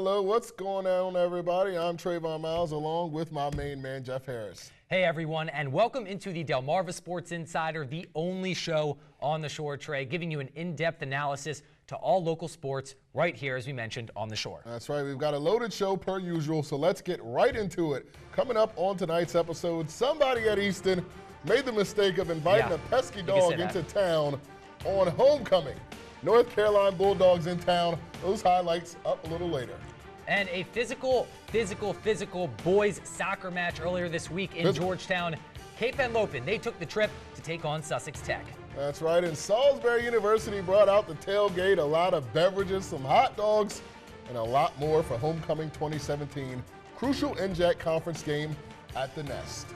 Hello, what's going on, everybody? I'm Trayvon Miles, along with my main man, Jeff Harris. Hey, everyone, and welcome into the Delmar Sports Insider, the only show on the shore, Trey, giving you an in-depth analysis to all local sports right here, as we mentioned, on the shore. That's right. We've got a loaded show per usual, so let's get right into it. Coming up on tonight's episode, somebody at Easton made the mistake of inviting a pesky dog into town on homecoming. North Carolina Bulldogs in town. Those highlights up a little later. And a physical boys soccer match earlier this week in Georgetown. Cape Henlopen, they took the trip to take on Sussex Tech. That's right, and Salisbury University brought out the tailgate, a lot of beverages, some hot dogs, and a lot more for Homecoming 2017. Crucial NJAC conference game at the Nest.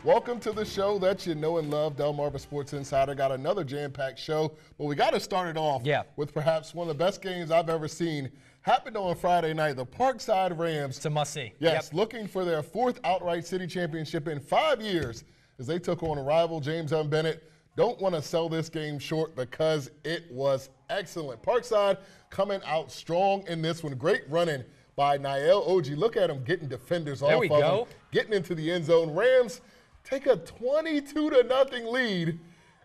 Welcome to the show that you know and love. Delmar Sports Insider got another jam-packed show, but we got to start it off with perhaps one of the best games I've ever seen. Happened on Friday night. The Parkside Rams. It's a must-see. Yes, looking for their fourth outright city championship in 5 years as they took on a rival, James Bennett. Don't want to sell this game short because it was excellent. Parkside coming out strong in this one. Great running by Niall Oji. Look at him getting defenders off of him, getting into the end zone. Rams take a 22-0 lead,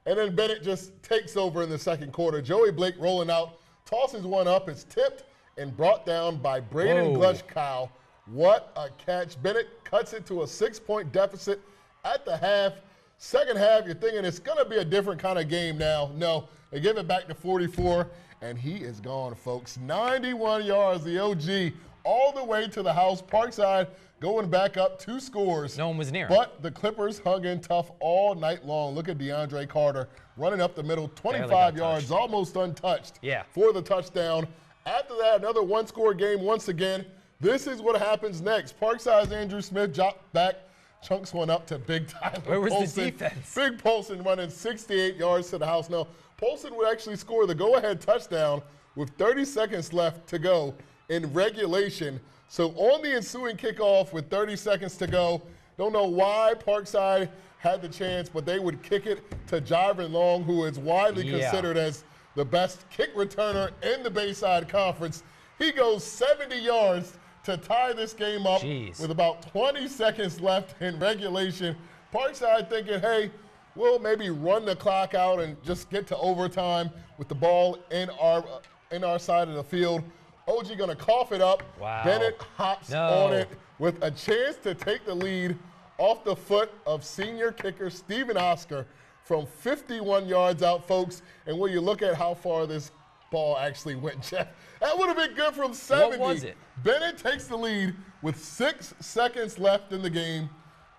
and then Bennett just takes over in the second quarter. Joey Blake rolling out, tosses one up. It's tipped and brought down by Braden Glushkow. What a catch. Bennett cuts it to a 6-point deficit at the half. Second half, you're thinking it's going to be a different kind of game now. No, they give it back to 44, and he is gone, folks. 91 yards, the OG, all the way to the house. Parkside going back up 2 scores. No one was near. But the Clippers hung in tough all night long. Look at DeAndre Carter running up the middle, 25 yards, almost untouched for the touchdown. After that, another one-score game once again. This is what happens next. Parkside's Andrew Smith dropped back, chunks one up to Big Tyler Where was Polson. the defense? Big Polson running 68 yards to the house. No, Polson would actually score the go-ahead touchdown with 30 seconds left to go in regulation. So on the ensuing kickoff with 30 seconds to go, don't know why Parkside had the chance, but they would kick it to Jyron Long, who is widely considered as the best kick returner in the Bayside Conference. He goes 70 yards to tie this game up with about 20 seconds left in regulation. Parkside thinking, hey, we'll maybe run the clock out and just get to overtime with the ball in our side of the field. OG going to cough it up. Bennett hops on it with a chance to take the lead off the foot of senior kicker Steven Oscar from 51 yards out, folks. And when you look at how far this ball actually went, Jeff, that would have been good from 70. What was it? Bennett takes the lead with 6 seconds left in the game.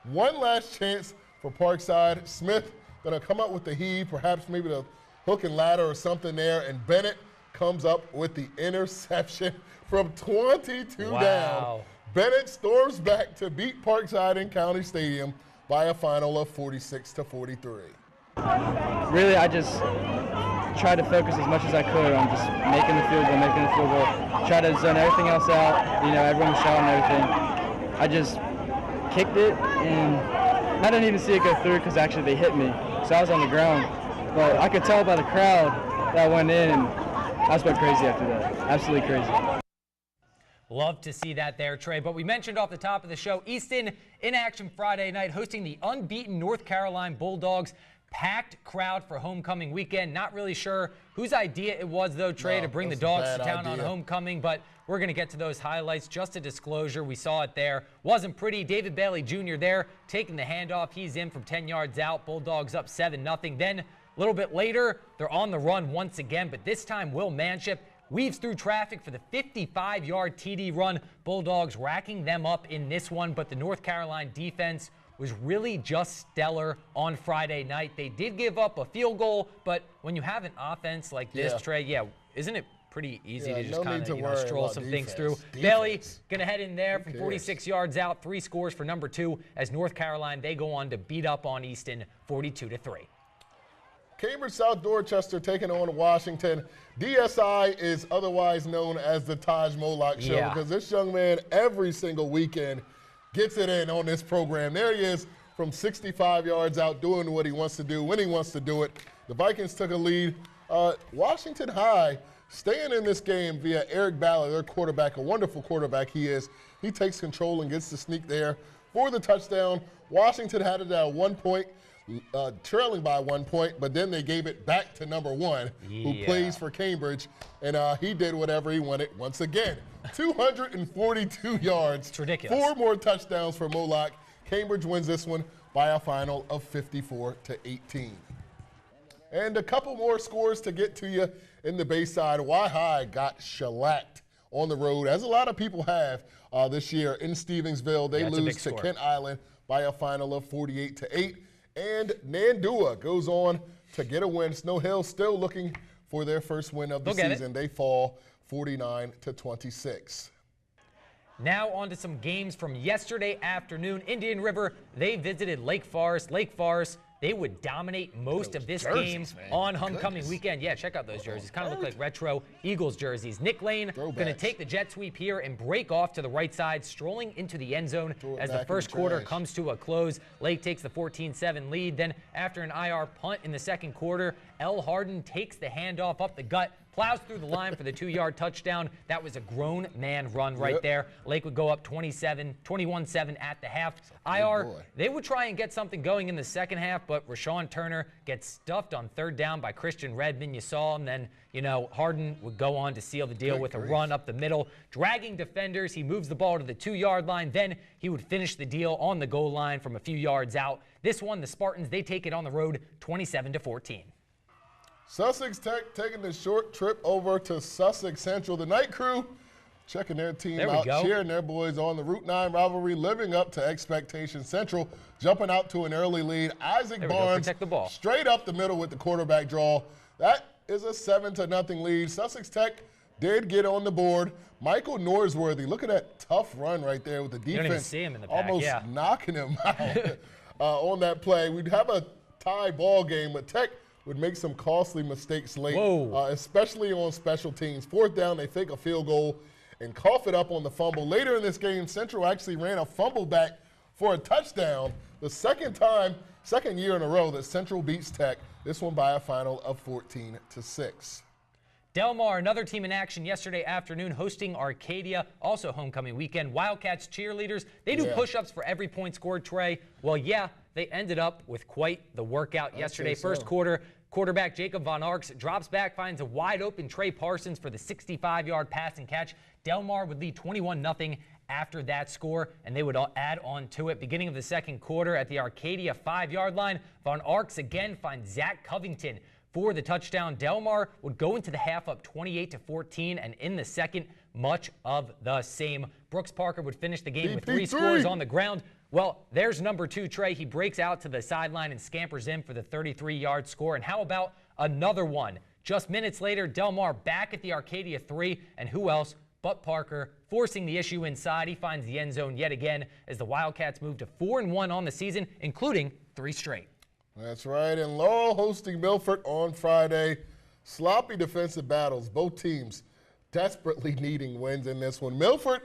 One last chance for Parkside. Smith going to come up with the heave, perhaps maybe the hook and ladder or something there, and Bennett comes up with the interception from 22 down. Bennett storms back to beat Parkside in County Stadium by a final of 46-43. Really, I just tried to focus as much as I could on just making the field goal, Try to zone everything else out. You know, everyone was shouting and everything. I just kicked it, and I didn't even see it go through because actually they hit me. So I was on the ground. But I could tell by the crowd that I went in, and I just went crazy after that. Absolutely crazy. Love to see that there, Trey. But we mentioned off the top of the show, Easton in action Friday night, hosting the unbeaten North Carolina Bulldogs. Packed crowd for homecoming weekend. Not really sure whose idea it was, though, Trey, to bring the dogs to town on homecoming, but we're going to get to those highlights. Just a disclosure, we saw it there. Wasn't pretty. David Bailey Jr. there taking the handoff. He's in from 10 yards out. Bulldogs up 7-0. Then a little bit later, they're on the run once again, but this time Will Manship weaves through traffic for the 55-yard TD run. Bulldogs racking them up in this one, but the North Carolina defense was really just stellar on Friday night. They did give up a field goal, but when you have an offense like this, Trey, isn't it pretty easy to just kind of stroll some things through? Bailey going to head in there from 46 yards out, 3 scores for number 2 as North Carolina, they go on to beat up on Easton 42-3. Cambridge South Dorchester taking on Washington. DSI is otherwise known as the Taj Moloch Show because this young man every single weekend gets it in on this program. There he is from 65 yards out doing what he wants to do when he wants to do it. The Vikings took a lead. Washington High staying in this game via Eric Ballard, their quarterback, a wonderful quarterback he is. He takes control and gets the sneak there for the touchdown. Washington had it at 1 point, trailing by 1 point, but then they gave it back to number 1, who plays for Cambridge, and he did whatever he wanted once again. 242 yards. It's ridiculous. 4 more touchdowns for Moloch. Cambridge wins this one by a final of 54-18. And a couple more scores to get to you in the Bayside. Y-High got shellacked on the road, as a lot of people have this year in Stevensville. They lose to Kent Island by a final of 48-8. And Nandua goes on to get a win. Snow Hill still looking for their first win of the season. They fall 49-26. Now on to some games from yesterday afternoon. Indian River, they visited Lake Forest. Lake Forest, they would dominate most of this game on homecoming weekend. Yeah, check out those jerseys. Kind of look like retro Eagles jerseys. Nick Lane going to take the jet sweep here and break off to the right side, strolling into the end zone as the first quarter comes to a close. Lake takes the 14-7 lead. Then after an IR punt in the second quarter, L. Harden takes the handoff up the gut, plows through the line for the 2-yard touchdown. That was a grown man run right there. Lake would go up 21-7 at the half. IR, they would try and get something going in the second half, but Rashawn Turner gets stuffed on third down by Christian Redmond. You saw him. Then, Harden would go on to seal the deal with a run up the middle, dragging defenders. He moves the ball to the 2-yard line. Then he would finish the deal on the goal line from a few yards out. This one, the Spartans, they take it on the road 27-14. Sussex Tech taking the short trip over to Sussex Central. The night crew checking their team out, cheering their boys on. The Route 9 rivalry living up to expectations. Central jumping out to an early lead. Isaac Barnes protect the ball straight up the middle with the quarterback draw. That is a 7-0 lead. Sussex Tech did get on the board. Michael Norsworthy, look at that tough run right there with the defense. You don't even see him in the back, almost knocking him out on that play. We'd have a tie ball game, but Tech would make some costly mistakes late, especially on special teams. Fourth down, they fake a field goal and cough it up on the fumble. Later in this game, Central actually ran a fumble back for a touchdown. The second year in a row that Central beats Tech, this one by a final of 14-6. Delmar, another team in action yesterday afternoon, hosting Arcadia, also homecoming weekend. Wildcats cheerleaders, they do push-ups for every point scored, Trey. Well, they ended up with quite the workout yesterday. First quarter, quarterback Jacob Von Arks drops back, finds a wide-open Trey Parsons for the 65-yard pass and catch. Delmar would lead 21-0 after that score, and they would add on to it. Beginning of the second quarter at the Arcadia 5-yard line, Von Arks again finds Zach Covington for the touchdown. Delmar would go into the half up 28-14, and in the second, much of the same. Brooks Parker would finish the game with 3 scores on the ground. Well, there's number 2, Trey. He breaks out to the sideline and scampers in for the 33-yard score. And how about another one? Just minutes later, Delmar back at the Arcadia 3, and who else but Parker, forcing the issue inside. He finds the end zone yet again as the Wildcats move to 4-1 on the season, including 3 straight. That's right, and Laurel hosting Milford on Friday. Sloppy defensive battles, both teams desperately needing wins in this one. Milford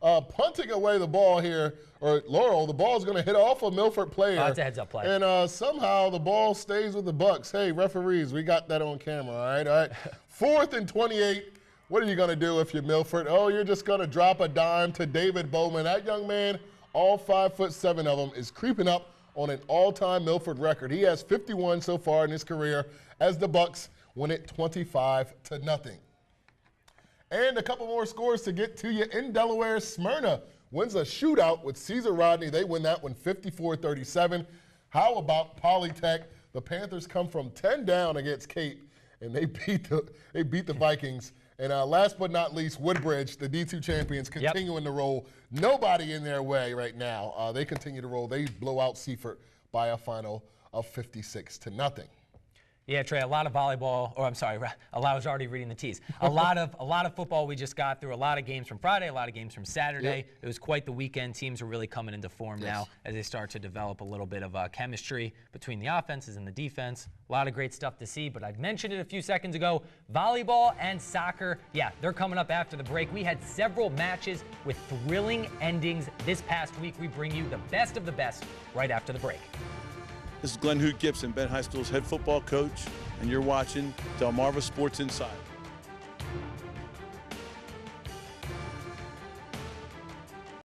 punting away the ball here, or Laurel, the ball is going to hit off a Milford player. That's a heads-up play. And somehow the ball stays with the Bucks. Hey, referees, we got that on camera, all right? 4th and 28. What are you going to do if you're Milford? Oh, you're just going to drop a dime to David Bowman. That young man, all 5'7" of him, is creeping up on an all-time Milford record. He has 51 so far in his career as the Bucks win it 25-0. And a couple more scores to get to you in Delaware. Smyrna wins a shootout with Caesar Rodney. They win that one 54-37. How about Polytech? The Panthers come from 10 down against Cape, and they beat the Vikings. And last but not least, Woodbridge, the D2 champions, continuing to roll. Nobody in their way right now. They continue to roll. They blow out Seaford by a final of 56-0. Yeah, Trey, a lot of volleyball, or I'm sorry, I was already reading the tees. A lot of football we just got through, a lot of games from Friday, a lot of games from Saturday. It was quite the weekend. Teams are really coming into form now as they start to develop a little bit of chemistry between the offenses and the defense. A lot of great stuff to see, but I mentioned it a few seconds ago. Volleyball and soccer, they're coming up after the break. We had several matches with thrilling endings this past week. We bring you the best of the best right after the break. This is Glenn Hoot Gibson, Bennett High School's head football coach, and you're watching Delmarva Sports Inside.